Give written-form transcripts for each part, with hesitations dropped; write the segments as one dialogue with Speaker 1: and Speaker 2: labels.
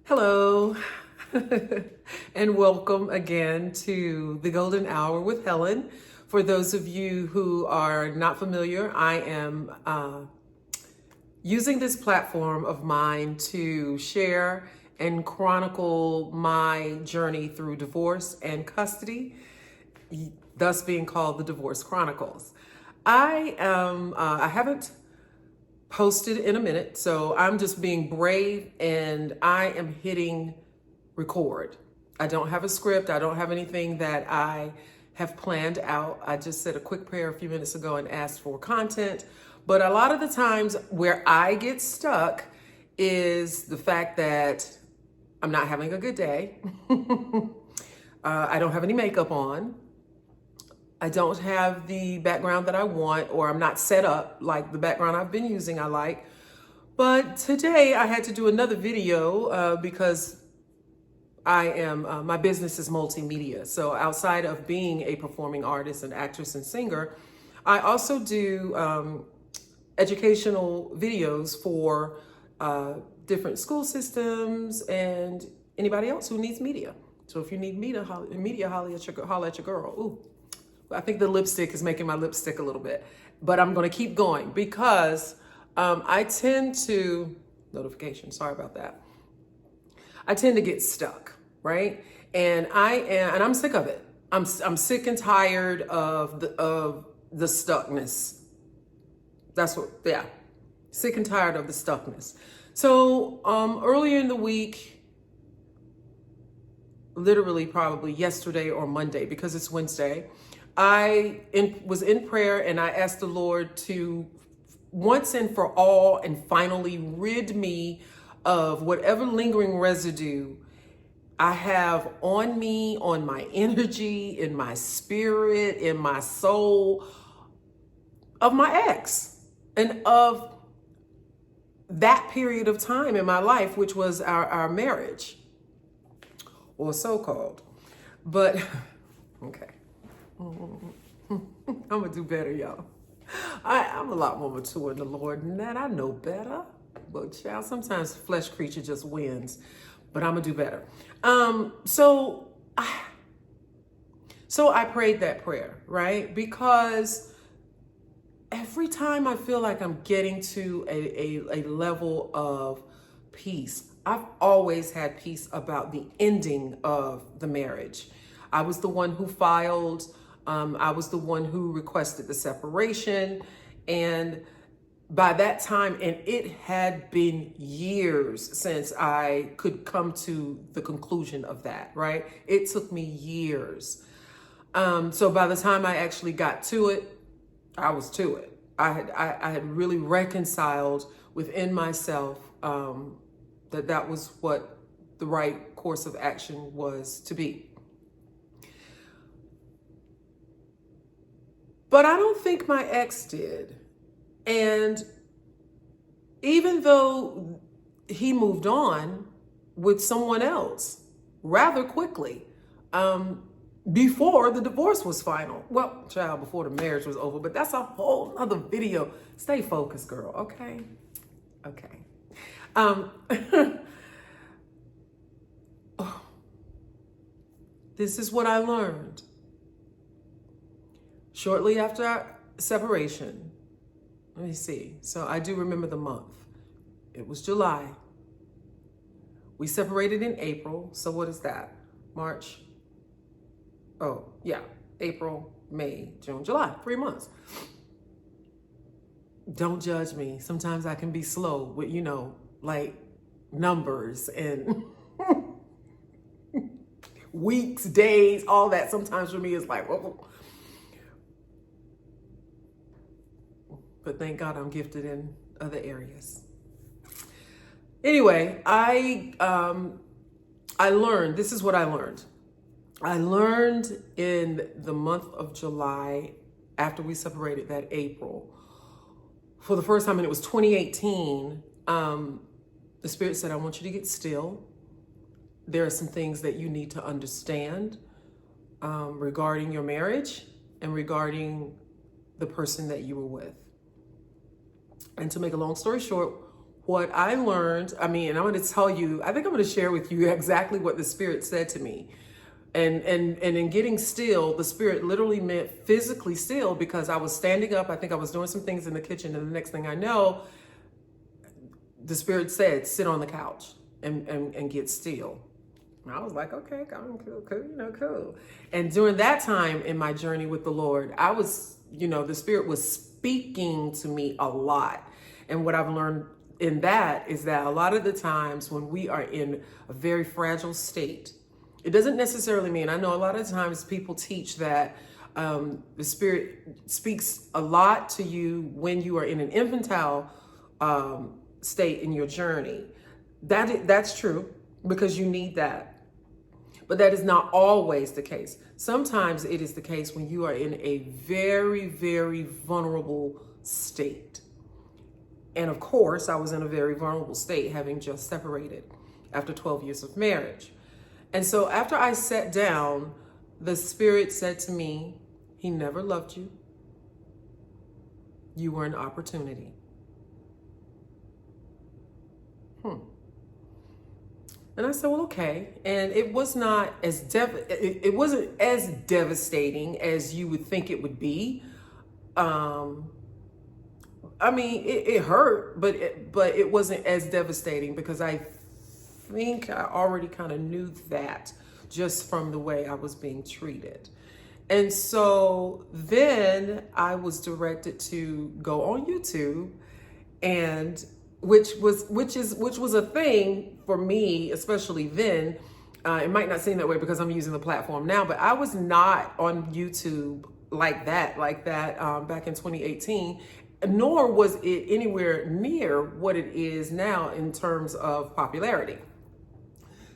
Speaker 1: Hello, and welcome again to the Golden Hour with Helen. For those of you who are not familiar, I am using this platform of mine to share and chronicle my journey through divorce and custody, thus being called the Divorce Chronicles. I haven't posted in a minute, so I'm just being brave and I am hitting record. I don't have a script. I don't have anything that I have planned out. I just said a quick prayer a few minutes ago and asked for content. But a lot of the times where I get stuck is the fact that I'm not having a good day. I don't have any makeup on. I don't have the background that I want, or I'm not set up like the background I've been using I like. But today I had to do another video because my business is multimedia. So outside of being a performing artist and actress and singer, I also do educational videos for different school systems and anybody else who needs media. So if you need media, holler at your girl. Ooh. I think the lipstick is making my lips stick a little bit, but I'm going to keep going because I tend to, sorry about that. I tend to get stuck, right? And I'm sick of it. I'm sick and tired of the stuckness. Sick and tired of the stuckness. So earlier in the week, literally probably yesterday or Monday, because it's Wednesday, I was in prayer and I asked the Lord to once and for all and finally rid me of whatever lingering residue I have on me, on my energy, in my spirit, in my soul, of my ex and of that period of time in my life, which was our marriage, or so-called. But, okay. I'm gonna do better, y'all. I'm a lot more mature in the Lord than that. I know better. But child, sometimes flesh creature just wins. But I'm gonna do better. So I prayed that prayer, right? Because every time I feel like I'm getting to a level of peace, I've always had peace about the ending of the marriage. I was the one who filed. I was the one who requested the separation. And by that time, and it had been years since I could come to the conclusion of that, right? It took me years. So by the time I actually got to it, I was to it. I had really reconciled within myself that was what the right course of action was to be. But I don't think my ex did. And even though he moved on with someone else rather quickly, before the divorce was final. Well, child, before the marriage was over, but that's a whole other video. Stay focused, girl, okay? Okay. This is what I learned. Shortly after our separation, let me see. So I do remember the month. It was July. We separated in April. So what is that? March. Oh, yeah. April, May, June, July. 3 months. Don't judge me. Sometimes I can be slow with, like numbers and weeks, days, all that. Sometimes for me it's like, whoa. But thank God I'm gifted in other areas. Anyway, I learned, this is what I learned. I learned in the month of July, after we separated that April, for the first time, and it was 2018, the Spirit said, I want you to get still. There are some things that you need to understand regarding your marriage and regarding the person that you were with. And to make a long story short, what I learned, and I'm going to tell you, I think I'm going to share with you exactly what the Spirit said to me. And in getting still, the Spirit literally meant physically still, because I was standing up. I think I was doing some things in the kitchen, and the next thing I know, the Spirit said, sit on the couch and get still. And I was like, okay, cool. And during that time in my journey with the Lord, I was, the Spirit was speaking to me a lot. And what I've learned in that is that a lot of the times when we are in a very fragile state, it doesn't necessarily mean, I know a lot of times people teach that the Spirit speaks a lot to you when you are in an infantile state in your journey. That's true, because you need that. But that is not always the case. Sometimes it is the case when you are in a very, very vulnerable state. And of course, I was in a very vulnerable state, having just separated after 12 years of marriage. And so after I sat down, the Spirit said to me, he never loved you. You were an opportunity. And I said, well, okay. And it was not as it wasn't as devastating as you would think it would be. It hurt, but it wasn't as devastating, because I think I already kind of knew that just from the way I was being treated. And so then I was directed to go on YouTube, and which was a thing for me, especially then. It might not seem that way because I'm using the platform now, but I was not on YouTube like that back in 2018, nor was it anywhere near what it is now in terms of popularity.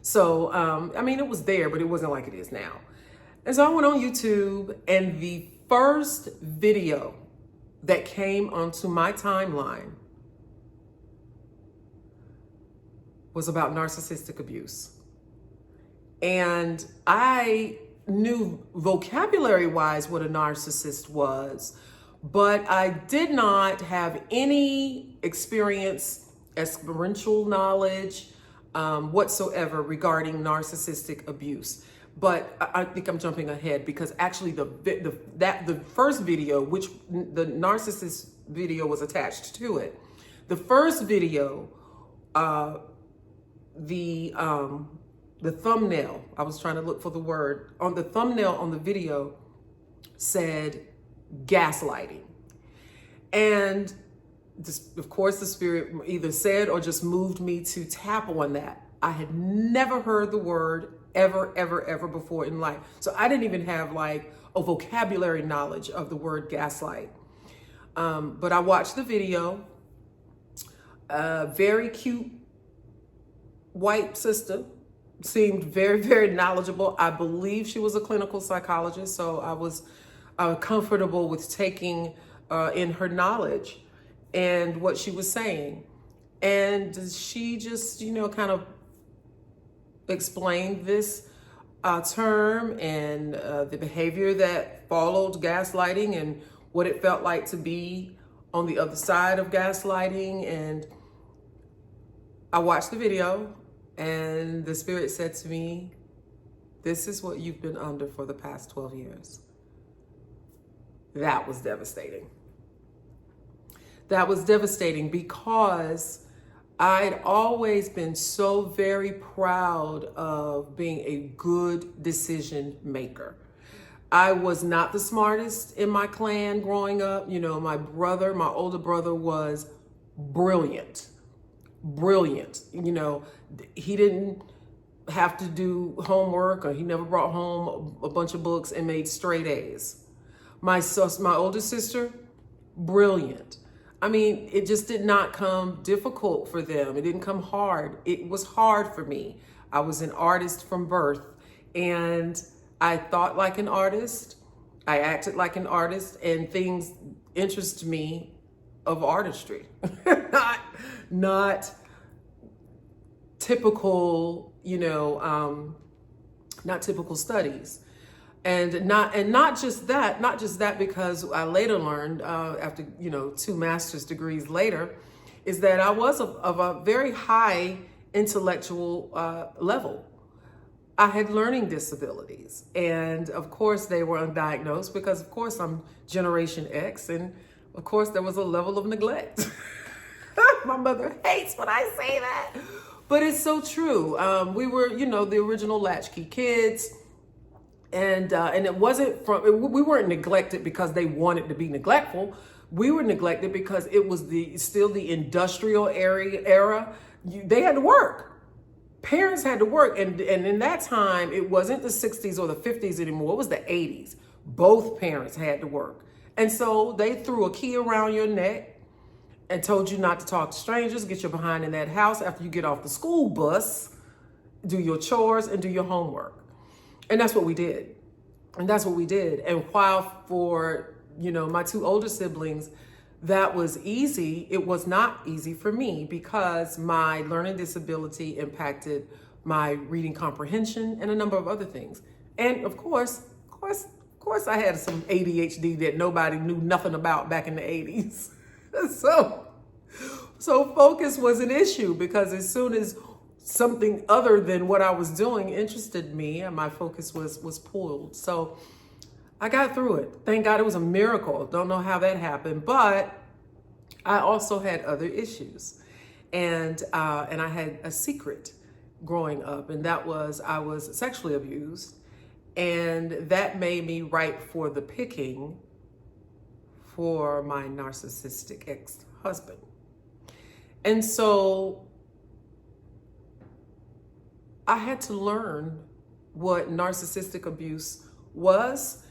Speaker 1: So, it was there, but it wasn't like it is now. And so I went on YouTube, and the first video that came onto my timeline was about narcissistic abuse. And I knew vocabulary-wise what a narcissist was, but I did not have any experiential knowledge whatsoever regarding narcissistic abuse. But I think I'm jumping ahead, because actually the first video, which the narcissist video was attached to it, the first video, the thumbnail, I was trying to look for the word, on the thumbnail on the video said gaslighting. And this, of course, the Spirit either said or just moved me to tap on that. I had never heard the word ever before in life. So I didn't even have like a vocabulary knowledge of the word gaslight. But I watched the video. Very cute white sister, seemed very, very knowledgeable. I believe she was a clinical psychologist, so I was comfortable with taking in her knowledge and what she was saying. And she just, kind of explained this term and the behavior that followed gaslighting and what it felt like to be on the other side of gaslighting. And I watched the video, and the Spirit said to me, this is what you've been under for the past 12 years. That was devastating. That was devastating because I'd always been so very proud of being a good decision maker. I was not the smartest in my clan growing up. My older brother was brilliant. He didn't have to do homework, or he never brought home a bunch of books and made straight A's. My older sister, brilliant. It just did not come difficult for them. It didn't come hard. It was hard for me. I was an artist from birth, and I thought like an artist. I acted like an artist, and things interest me of artistry, not typical, not typical studies. And not just that, because I later learned after, 2 master's degrees later, is that I was of a very high intellectual level. I had learning disabilities, and of course they were undiagnosed because of course I'm Generation X, and of course there was a level of neglect. My mother hates when I say that, but it's so true. We were, the original latchkey kids, and it wasn't we weren't neglected because they wanted to be neglectful. We were neglected because it was still the industrial era. They had to work. Parents had to work, and in that time, it wasn't the 60s or the 50s anymore. It was the 80s. Both parents had to work. And so they threw a key around your neck and told you not to talk to strangers, get your behind in that house after you get off the school bus, do your chores, and do your homework. And that's what we did. And while for, my two older siblings, that was easy, it was not easy for me because my learning disability impacted my reading comprehension and a number of other things. And of course, I had some ADHD that nobody knew nothing about back in the 80s. So focus was an issue because as soon as something other than what I was doing interested me, my focus was pulled. So I got through it. Thank God it was a miracle. Don't know how that happened, but I also had other issues, and I had a secret growing up, and that was I was sexually abused, and that made me ripe for the picking for my narcissistic ex-husband. And so I had to learn what narcissistic abuse was.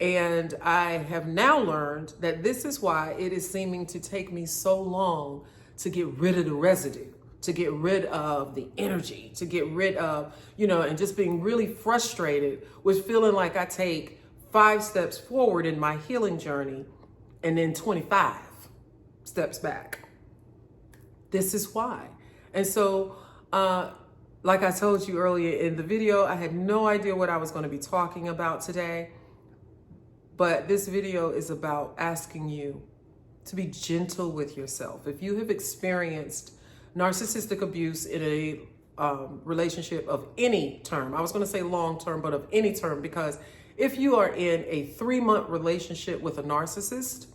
Speaker 1: And I have now learned that this is why it is seeming to take me so long to get rid of the residue, to get rid of the energy, to get rid of, and just being really frustrated with feeling like I take 5 steps forward in my healing journey and then 25 steps back. This is why. And so, like I told you earlier in the video, I had no idea what I was going to be talking about today. But this video is about asking you to be gentle with yourself. If you have experienced narcissistic abuse in a relationship of any term, I was going to say long term, but of any term, because if you are in a 3-month relationship with a narcissist,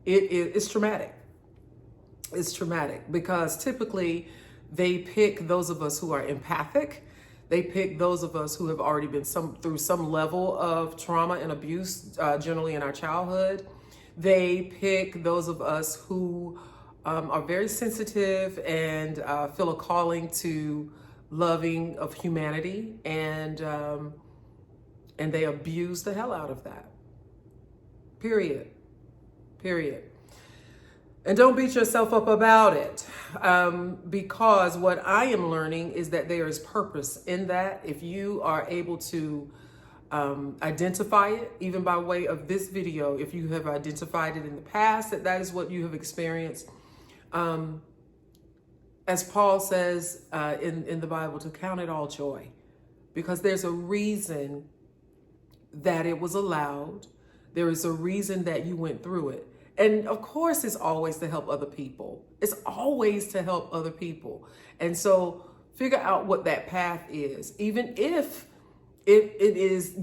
Speaker 1: it's traumatic. It's traumatic because typically they pick those of us who are empathic. They pick those of us who have already been through some level of trauma and abuse, generally in our childhood. They pick those of us who are very sensitive and feel a calling to loving of humanity, and they abuse the hell out of that. Period. And don't beat yourself up about it, because what I am learning is that there is purpose in that. If you are able to identify it, even by way of this video, if you have identified it in the past, that is what you have experienced. As Paul says in the Bible, to count it all joy, because there's a reason that it was allowed. There is a reason that you went through it. And of course, it's always to help other people. It's always to help other people. And so figure out what that path is. Even if it is,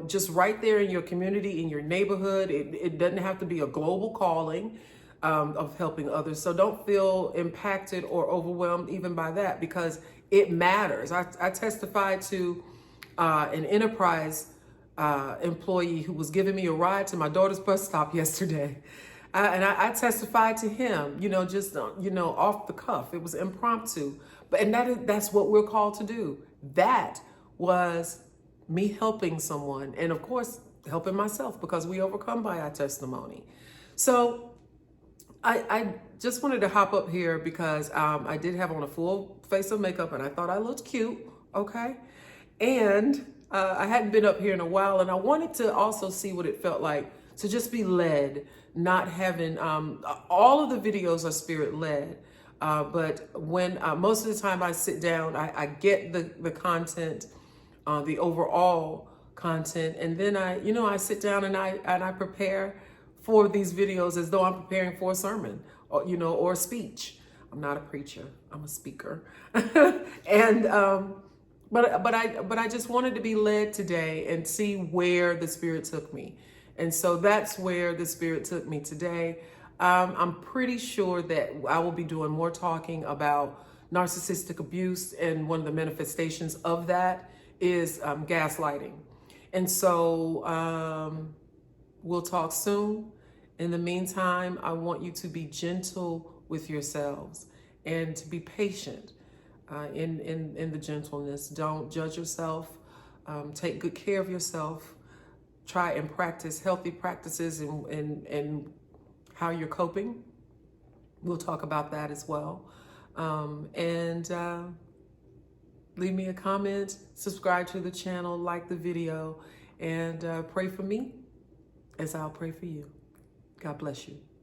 Speaker 1: just right there in your community, in your neighborhood, it doesn't have to be a global calling of helping others. So don't feel impacted or overwhelmed even by that, because it matters. I testified to an enterprise employee who was giving me a ride to my daughter's bus stop yesterday. And I testified to him, just, off the cuff. It was impromptu. That's what we're called to do. That was me helping someone. And of course, helping myself, because we overcome by our testimony. So I just wanted to hop up here because I did have on a full face of makeup and I thought I looked cute. Okay. And I hadn't been up here in a while, and I wanted to also see what it felt like to just be led, not having, all of the videos are spirit led. But when most of the time I sit down, I get the content, the overall content. And then I sit down and I prepare for these videos as though I'm preparing for a sermon or a speech. I'm not a preacher. I'm a speaker. And but I just wanted to be led today and see where the Spirit took me. And so that's where the Spirit took me today. I'm pretty sure that I will be doing more talking about narcissistic abuse, and one of the manifestations of that is gaslighting. And so we'll talk soon. In the meantime, I want you to be gentle with yourselves and to be patient in the gentleness. Don't judge yourself. Take good care of yourself. Try and practice healthy practices and how you're coping. We'll talk about that as well. And leave me a comment, subscribe to the channel, like the video, and pray for me as I'll pray for you. God bless you.